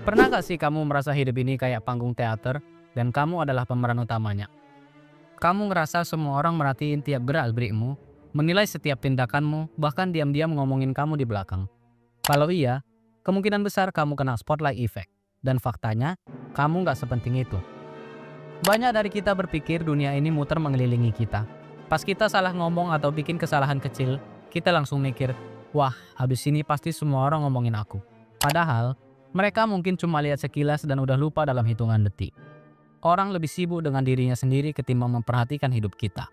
Pernah gak sih kamu merasa hidup ini kayak panggung teater dan kamu adalah pemeran utamanya? Kamu ngerasa semua orang merhatiin tiap gerak-gerikmu, menilai setiap tindakanmu, bahkan diam-diam ngomongin kamu di belakang. Kalau iya, kemungkinan besar kamu kena spotlight effect. Dan faktanya, kamu gak sepenting itu. Banyak dari kita berpikir dunia ini muter mengelilingi kita. Pas kita salah ngomong atau bikin kesalahan kecil, kita langsung mikir, wah, habis ini pasti semua orang ngomongin aku. Padahal, mereka mungkin cuma lihat sekilas dan udah lupa dalam hitungan detik. Orang lebih sibuk dengan dirinya sendiri ketimbang memperhatikan hidup kita.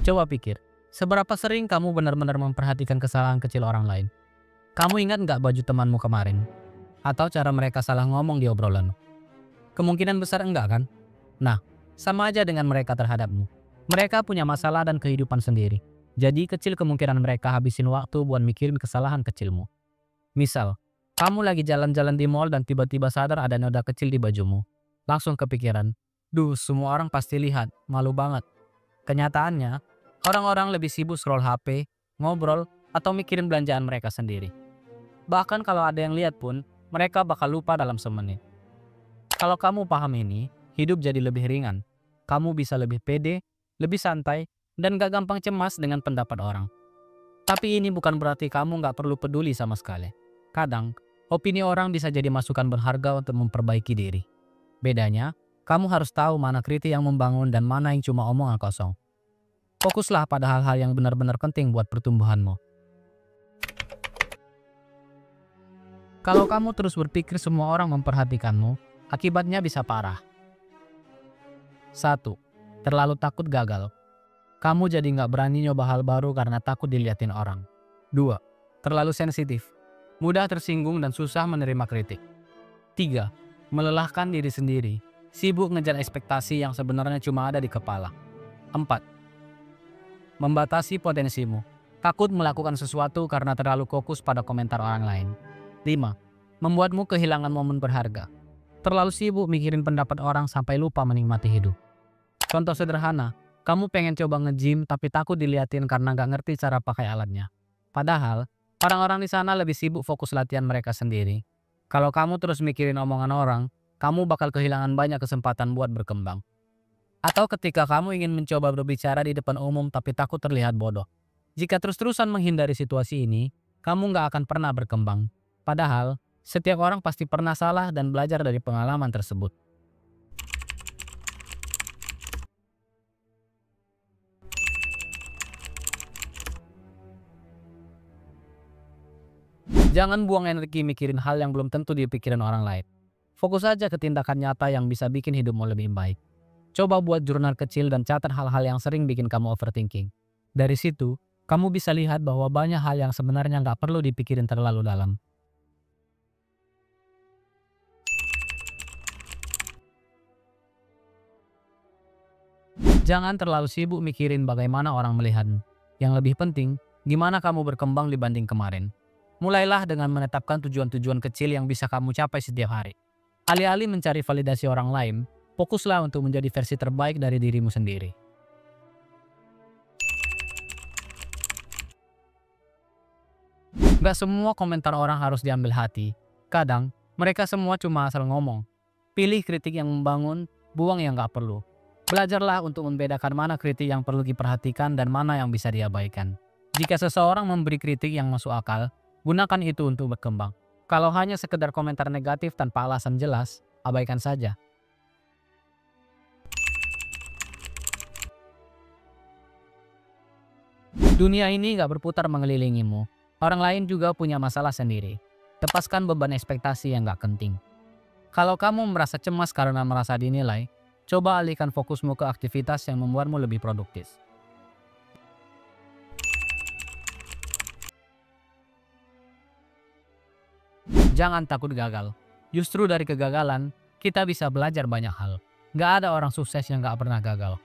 Coba pikir, seberapa sering kamu benar-benar memperhatikan kesalahan kecil orang lain? Kamu ingat nggak baju temanmu kemarin? Atau cara mereka salah ngomong di obrolan? Kemungkinan besar enggak kan? Nah, sama aja dengan mereka terhadapmu. Mereka punya masalah dan kehidupan sendiri. Jadi kecil kemungkinan mereka habisin waktu buat mikirin kesalahan kecilmu. Misal, kamu lagi jalan-jalan di mall dan tiba-tiba sadar ada noda kecil di bajumu. Langsung kepikiran, duh semua orang pasti lihat, malu banget. Kenyataannya, orang-orang lebih sibuk scroll HP, ngobrol, atau mikirin belanjaan mereka sendiri. Bahkan kalau ada yang lihat pun, mereka bakal lupa dalam semenit. Kalau kamu paham ini, hidup jadi lebih ringan. Kamu bisa lebih pede, lebih santai, dan gak gampang cemas dengan pendapat orang. Tapi ini bukan berarti kamu gak perlu peduli sama sekali. Kadang, opini orang bisa jadi masukan berharga untuk memperbaiki diri. Bedanya, kamu harus tahu mana kritik yang membangun dan mana yang cuma omongan kosong. Fokuslah pada hal-hal yang benar-benar penting buat pertumbuhanmu. Kalau kamu terus berpikir semua orang memperhatikanmu, akibatnya bisa parah. 1. Terlalu takut gagal. Kamu jadi nggak berani nyoba hal baru karena takut diliatin orang. 2. Terlalu sensitif. Mudah tersinggung dan susah menerima kritik. 3. Melelahkan diri sendiri. Sibuk ngejar ekspektasi yang sebenarnya cuma ada di kepala. 4. Membatasi potensimu. Takut melakukan sesuatu karena terlalu fokus pada komentar orang lain. 5. Membuatmu kehilangan momen berharga. Terlalu sibuk mikirin pendapat orang sampai lupa menikmati hidup. Contoh sederhana, kamu pengen coba nge-gym tapi takut diliatin karena gak ngerti cara pakai alatnya. Padahal, orang-orang di sana lebih sibuk fokus latihan mereka sendiri. Kalau kamu terus mikirin omongan orang, kamu bakal kehilangan banyak kesempatan buat berkembang. Atau ketika kamu ingin mencoba berbicara di depan umum tapi takut terlihat bodoh. Jika terus-terusan menghindari situasi ini, kamu gak akan pernah berkembang. Padahal, setiap orang pasti pernah salah dan belajar dari pengalaman tersebut. Jangan buang energi mikirin hal yang belum tentu dipikirin orang lain. Fokus aja ke tindakan nyata yang bisa bikin hidupmu lebih baik. Coba buat jurnal kecil dan catat hal-hal yang sering bikin kamu overthinking. Dari situ, kamu bisa lihat bahwa banyak hal yang sebenarnya nggak perlu dipikirin terlalu dalam. Jangan terlalu sibuk mikirin bagaimana orang melihatmu. Yang lebih penting, gimana kamu berkembang dibanding kemarin. Mulailah dengan menetapkan tujuan-tujuan kecil yang bisa kamu capai setiap hari. Alih-alih mencari validasi orang lain, fokuslah untuk menjadi versi terbaik dari dirimu sendiri. Gak semua komentar orang harus diambil hati. Kadang, mereka semua cuma asal ngomong. Pilih kritik yang membangun, buang yang gak perlu. Belajarlah untuk membedakan mana kritik yang perlu diperhatikan dan mana yang bisa diabaikan. Jika seseorang memberi kritik yang masuk akal, gunakan itu untuk berkembang. Kalau hanya sekedar komentar negatif tanpa alasan jelas, abaikan saja. Dunia ini gak berputar mengelilingimu. Orang lain juga punya masalah sendiri. Lepaskan beban ekspektasi yang gak penting. Kalau kamu merasa cemas karena merasa dinilai, coba alihkan fokusmu ke aktivitas yang membuatmu lebih produktif. Jangan takut gagal. Justru dari kegagalan, kita bisa belajar banyak hal. Gak ada orang sukses yang gak pernah gagal.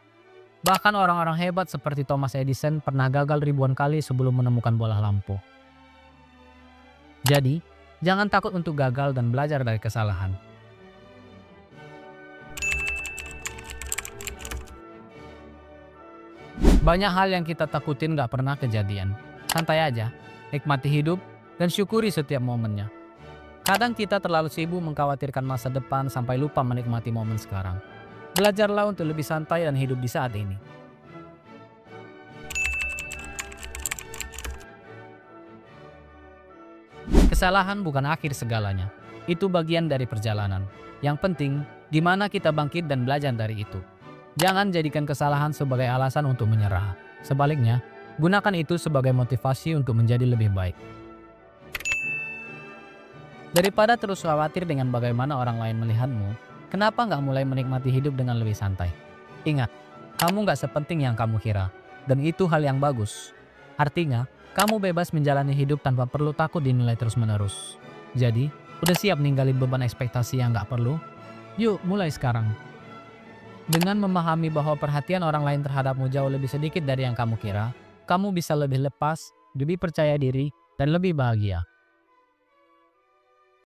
Bahkan orang-orang hebat seperti Thomas Edison pernah gagal ribuan kali sebelum menemukan bola lampu. Jadi, jangan takut untuk gagal dan belajar dari kesalahan. Banyak hal yang kita takutin gak pernah kejadian. Santai aja, nikmati hidup, dan syukuri setiap momennya. Kadang kita terlalu sibuk mengkhawatirkan masa depan sampai lupa menikmati momen sekarang. Belajarlah untuk lebih santai dan hidup di saat ini. Kesalahan bukan akhir segalanya. Itu bagian dari perjalanan. Yang penting, di mana kita bangkit dan belajar dari itu. Jangan jadikan kesalahan sebagai alasan untuk menyerah. Sebaliknya, gunakan itu sebagai motivasi untuk menjadi lebih baik. Daripada terus khawatir dengan bagaimana orang lain melihatmu, kenapa nggak mulai menikmati hidup dengan lebih santai? Ingat, kamu nggak sepenting yang kamu kira. Dan itu hal yang bagus. Artinya, kamu bebas menjalani hidup tanpa perlu takut dinilai terus-menerus. Jadi, udah siap ninggalin beban ekspektasi yang nggak perlu? Yuk, mulai sekarang. Dengan memahami bahwa perhatian orang lain terhadapmu jauh lebih sedikit dari yang kamu kira, kamu bisa lebih lepas, lebih percaya diri, dan lebih bahagia.